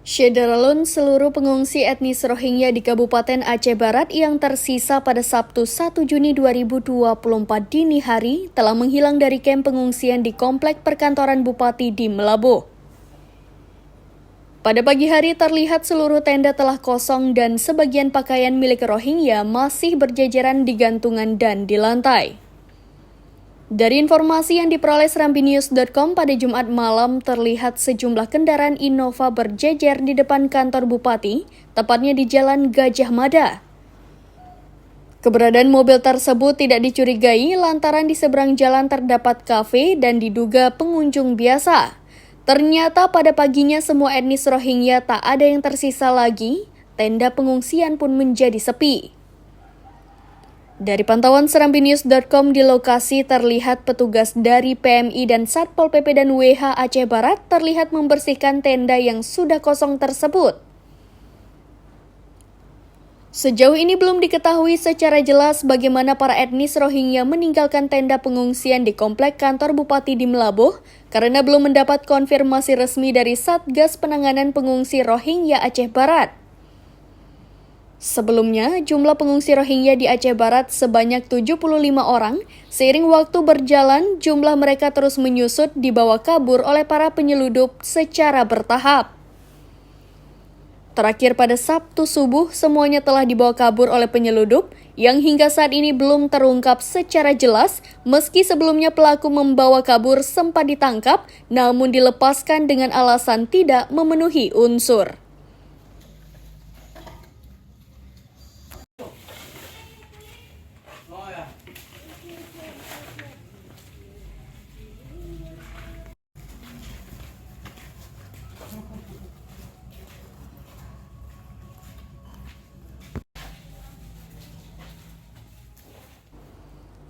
Syederalun seluruh pengungsi etnis Rohingya di Kabupaten Aceh Barat yang tersisa pada Sabtu 1 Juni 2024 dini hari telah menghilang dari kamp pengungsian di Komplek Perkantoran Bupati di Melabuh. Pada pagi hari terlihat seluruh tenda telah kosong dan sebagian pakaian milik Rohingya masih berjejeran di gantungan dan di lantai. Dari informasi yang diperoleh serambinews.com pada Jumat malam terlihat sejumlah kendaraan Innova berjejer di depan kantor Bupati, tepatnya di Jalan Gajah Mada. Keberadaan mobil tersebut tidak dicurigai lantaran di seberang jalan terdapat kafe dan diduga pengunjung biasa. Ternyata pada paginya semua etnis Rohingya tak ada yang tersisa lagi, tenda pengungsian pun menjadi sepi. Dari pantauan serambinews.com di lokasi terlihat petugas dari PMI dan Satpol PP dan WH Aceh Barat terlihat membersihkan tenda yang sudah kosong tersebut. Sejauh ini belum diketahui secara jelas bagaimana para etnis Rohingya meninggalkan tenda pengungsian di komplek kantor Bupati di Melabuh karena belum mendapat konfirmasi resmi dari Satgas Penanganan Pengungsi Rohingya Aceh Barat. Sebelumnya, jumlah pengungsi Rohingya di Aceh Barat sebanyak 75 orang. Seiring waktu berjalan, jumlah mereka terus menyusut dibawa kabur oleh para penyeludup secara bertahap. Terakhir pada Sabtu subuh, semuanya telah dibawa kabur oleh penyeludup yang hingga saat ini belum terungkap secara jelas meski sebelumnya pelaku membawa kabur sempat ditangkap namun dilepaskan dengan alasan tidak memenuhi unsur.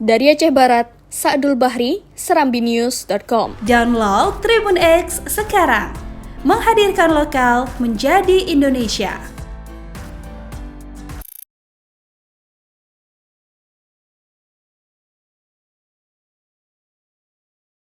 Dari Aceh Barat, Sa'dul Bahri, serambinews.com. Download Tribun X sekarang, menghadirkan lokal menjadi Indonesia.